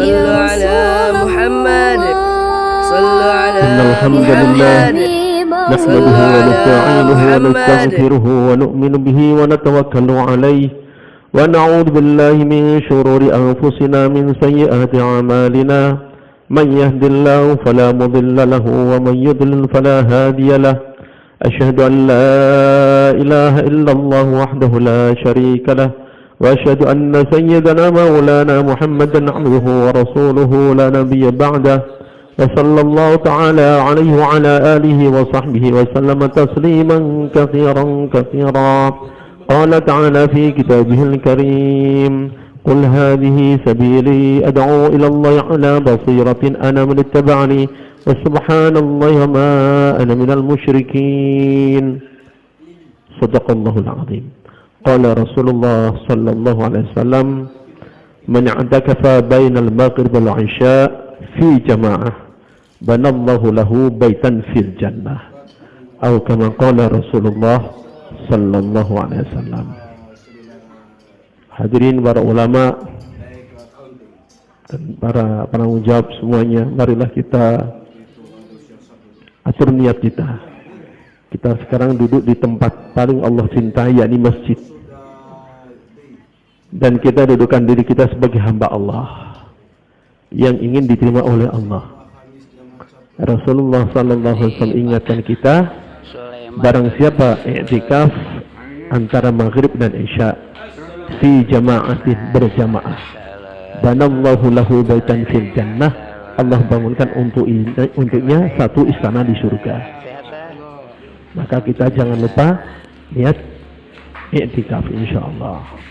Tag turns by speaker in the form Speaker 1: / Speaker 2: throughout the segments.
Speaker 1: صلوا على محمد صلوا على
Speaker 2: إن الحمد لله نحمده ونستعينه ونستغفره ونؤمن به ونتوكل عليه ونعوذ بالله من شرور أنفسنا من سيئات أعمالنا من يهد الله فلا مضل له ومن يضلل فلا هادي له أشهد أن لا إله إلا الله وحده لا شريك له وأشهد أن سيدنا مولانا محمدا عبده ورسوله لا نبي بعده وصلى الله تعالى عليه وعلى آله وصحبه وسلم تسليما كثيرا كثيرا قال تعالى في كتابه الكريم قل هذه سبيلي أدعو إلى الله على بصيرة أنا من اتبعني وسبحان الله وما أنا من المشركين صدق الله العظيم قال رسول الله صلى الله عليه وسلم من اعتكف بين المغرب والعشاء في جماعة بنى الله له بيتا في الجنة أو كما قال رسول الله صلى الله عليه وسلم. Hadirin para ulama dan para penanggung jawab semuanya, marilah kita atur niat kita. Kita sekarang duduk di tempat paling Allah cintai, yakni masjid. Dan kita dudukkan diri kita sebagai hamba Allah yang ingin diterima oleh Allah. Rasulullah sallallahu alaihi wasallam ingatkan kita, barang siapa i'tikaf antara maghrib dan isya fi jama'atin berjamaah, banallahu lahu baitan fil jannah, Allah bangunkan untuknya satu istana di surga. Maka kita jangan lupa niat i'tikaf insyaallah.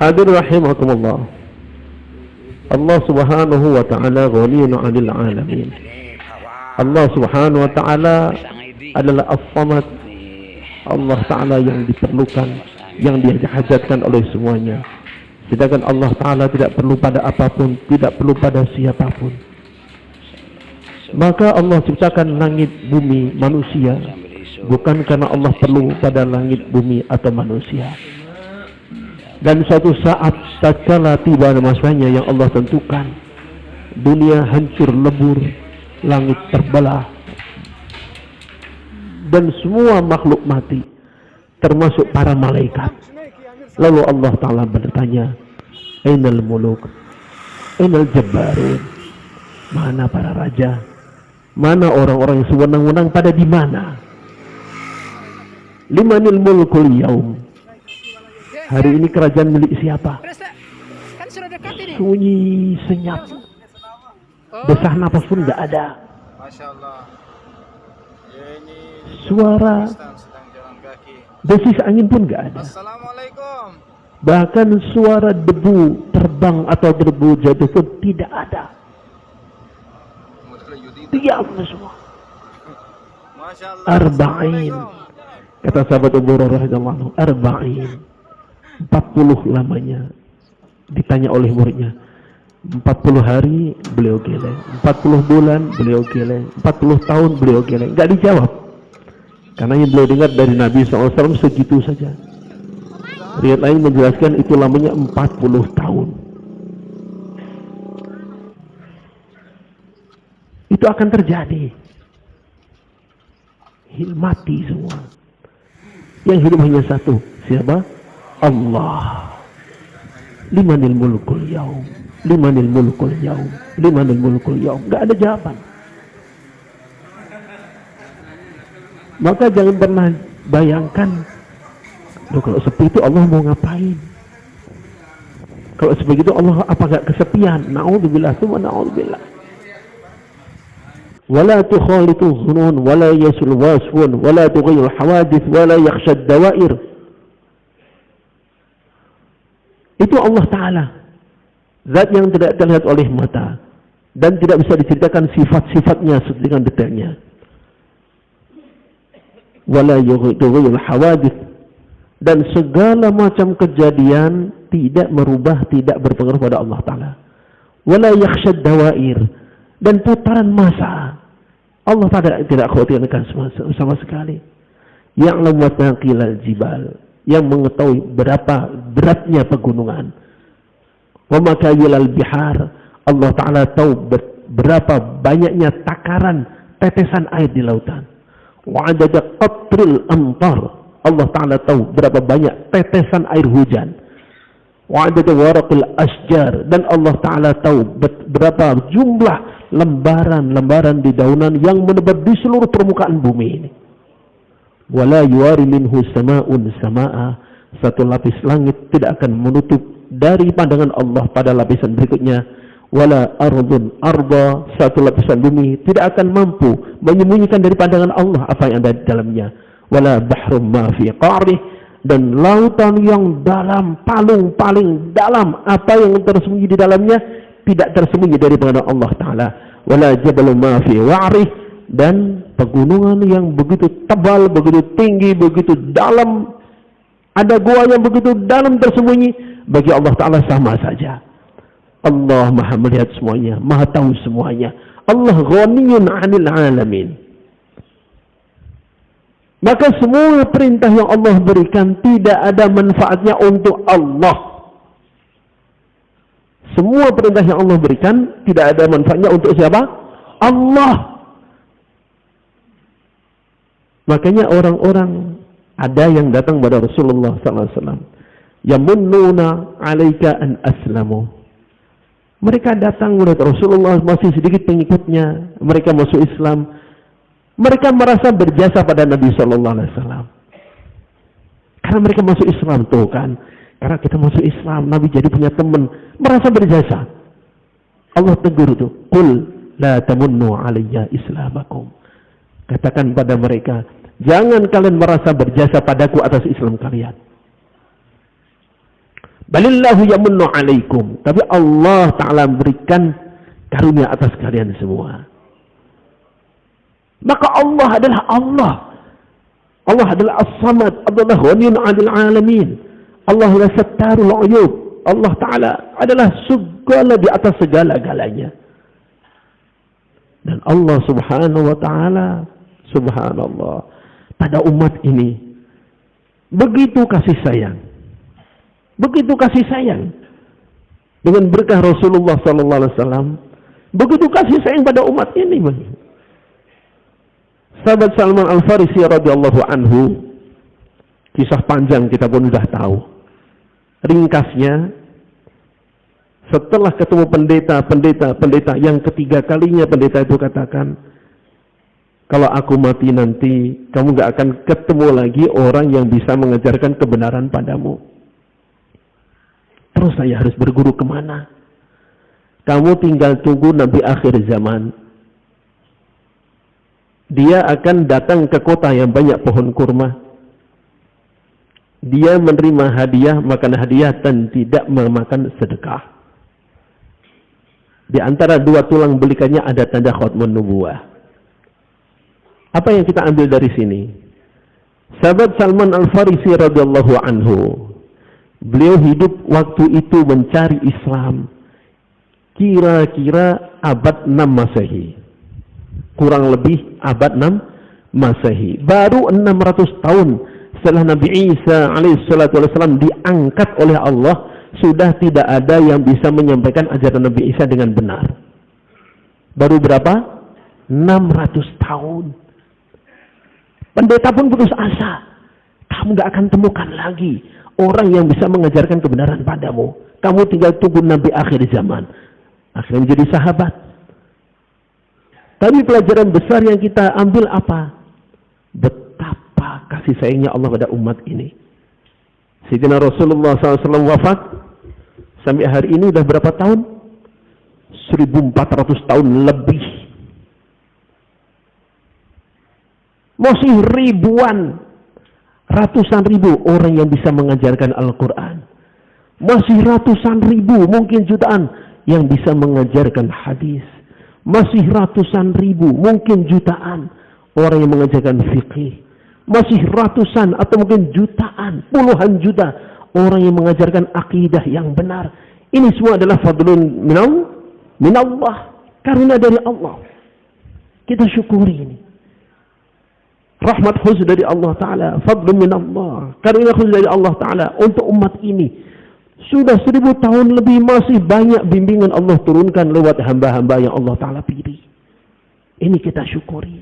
Speaker 2: Hadir rahimakumullah. Allah subhanahu wa ta'ala ghaniyun 'anil 'alamin. Allah subhanahu wa ta'ala adalah as-samad. Allah ta'ala yang diperlukan, yang dihajatkan oleh semuanya. Sedangkan Allah ta'ala tidak perlu pada apapun, tidak perlu pada siapapun. Maka Allah ciptakan langit, bumi, manusia bukan karena Allah perlu pada langit, bumi atau manusia. Dan suatu saat tatkala tiba masanya yang Allah tentukan, dunia hancur lebur, langit terbelah, dan semua makhluk mati, termasuk para malaikat. Lalu Allah Ta'ala bertanya, Ainal muluk, Ainal jabbarun, mana para raja, mana orang-orang yang sewenang-wenang, pada di mana? Limanil mulkul yaum, hari ini kerajaan milik siapa? Sunyi, senyap, desah napas pun nggak ada. Suara desis angin pun nggak ada. Bahkan suara debu terbang atau debu jatuh pun tidak ada. Diam semua. Arba'in, kata sahabat Abu Hurairah radhiyallahu anhu, arba'in, 40 lamanya. Ditanya oleh muridnya, 40 hari beliau geleng, 40 bulan beliau geleng, 40 tahun beliau geleng. Enggak dijawab, karena yang beliau dengar dari Nabi SAW segitu saja. Riwayat lain menjelaskan itu lamanya 40 tahun. Itu akan terjadi. Mati semua. Yang hidup hanya satu. Siapa? Allah. Limanil mulkul yaum, limanil mulkul yaum, limanil mulkul yaum. Gak ada jawaban. Maka jangan pernah bayangkan, loh, kalau seperti itu Allah mau ngapain? Kalau seperti itu Allah apa gak kesepian? Na'udzubillah, summa na'udzubillah. Wala tukhalitu dhunun, wala yasul wasfun, wala tughayyul hawadith, wala yakhshad dawair. Itu Allah Ta'ala, zat yang tidak terlihat oleh mata dan tidak bisa diceritakan sifat-sifatnya dengan detailnya. Wala yughayyirul hawadith, dan segala macam kejadian tidak merubah, tidak berpengaruh pada Allah Ta'ala. Wala yakhshad dawair, dan putaran masa Allah tidak khawatirkan sama sekali. Ya'lamu mataqilal jibal, yang mengetahui berapa beratnya pegunungan. Wa makayilal bihar, Allah Ta'ala tahu berapa banyaknya takaran tetesan air di lautan. Wa adada qatril amtar, Allah Ta'ala tahu berapa banyak tetesan air hujan. Wa adada waraqil asjar, dan Allah Ta'ala tahu berapa jumlah lembaran-lembaran di daunan yang menebar di seluruh permukaan bumi ini. Wala yuwari minhu sama'un sama'a, satu lapis langit tidak akan menutup dari pandangan Allah pada lapisan berikutnya. Wala ardun arda, satu lapisan bumi tidak akan mampu menyembunyikan dari pandangan Allah apa yang ada di dalamnya. Wala bahrum ma fi qa'rih, dan lautan yang dalam, paling dalam, apa yang tersembunyi di dalamnya tidak tersembunyi dari pandangan Allah Ta'ala. Wala jabalu ma fi wa'rih, dan pegunungan yang begitu tebal, begitu tinggi, begitu dalam, ada gua yang begitu dalam tersembunyi, bagi Allah Ta'ala sama saja. Allah maha melihat semuanya, maha tahu semuanya. Allah ghaniyun 'anil 'alamin. Maka semua perintah yang Allah berikan tidak ada manfaatnya untuk Allah. Semua perintah yang Allah berikan tidak ada manfaatnya untuk siapa? Allah. Makanya orang-orang ada yang datang pada Rasulullah SAW, yamunnuna 'alaika an aslamu. Mereka datang kepada Rasulullah, masih sedikit pengikutnya, mereka masuk Islam. Mereka merasa berjasa pada Nabi SAW. Karena mereka masuk Islam tuh kan. Karena kita masuk Islam, Nabi jadi punya teman, merasa berjasa. Allah tegur tuh, qul la tamunnu 'alayya islamakum. Katakan pada mereka, jangan kalian merasa berjasa padaku atas Islam kalian. Balillahu yamunnu 'alaikum. Tapi Allah Ta'ala berikan karunia atas kalian semua. Maka Allah adalah Allah. Allah adalah As-Samad. Allah adalah Ghaniyun 'anil 'alamin. Allah adalah Sattarul 'Uyub. Allah Ta'ala adalah segala di atas segala-galanya. Dan Allah Subhanahu wa Ta'ala, subhanallah, pada umat ini begitu kasih sayang. Begitu kasih sayang. Dengan berkah Rasulullah SAW, begitu kasih sayang pada umat ini. Sahabat Salman Al-Farisi radhiyallahu anhu, kisah panjang kita pun sudah tahu. Ringkasnya, setelah ketemu pendeta yang ketiga kalinya pendeta itu katakan, kalau aku mati nanti, kamu gak akan ketemu lagi orang yang bisa mengajarkan kebenaran padamu. Terus saya harus berguru kemana? Kamu tinggal tunggu Nabi akhir zaman. Dia akan datang ke kota yang banyak pohon kurma. Dia menerima hadiah, makan hadiah, dan tidak memakan sedekah. Di antara dua tulang belikannya ada tanda khatmun nubuwah. Apa yang kita ambil dari sini? Sahabat Salman Al-Farisi radhiyallahu anhu, beliau hidup waktu itu mencari Islam kira-kira abad 6 Masehi. Kurang lebih abad 6 Masehi. Baru 600 tahun setelah Nabi Isa alaihissalam diangkat oleh Allah, sudah tidak ada yang bisa menyampaikan ajaran Nabi Isa dengan benar. Baru berapa? 600 tahun. Pendeta pun putus asa. Kamu gak akan temukan lagi orang yang bisa mengajarkan kebenaran padamu. Kamu tinggal tunggu Nabi akhir zaman. Akhirnya menjadi sahabat. Tapi pelajaran besar yang kita ambil apa? Betapa kasih sayangnya Allah pada umat ini. Sayyidina Rasulullah SAW wafat. Sampai hari ini udah berapa tahun? 1400 tahun lebih. Masih ribuan, ratusan ribu orang yang bisa mengajarkan Al-Quran. Masih ratusan ribu, mungkin jutaan yang bisa mengajarkan hadis. Masih ratusan ribu, mungkin jutaan orang yang mengajarkan fikih. Masih ratusan atau mungkin jutaan, puluhan juta orang yang mengajarkan akidah yang benar. Ini semua adalah fadlun minallah, karunia dari Allah. Kita syukuri ini. Rahmat khusus dari Allah Ta'ala, fadlu min Allah, karunia khusus dari Allah Ta'ala untuk umat ini. Sudah 1000 tahun lebih masih banyak bimbingan Allah turunkan lewat hamba-hamba yang Allah Ta'ala pilih. Ini kita syukuri.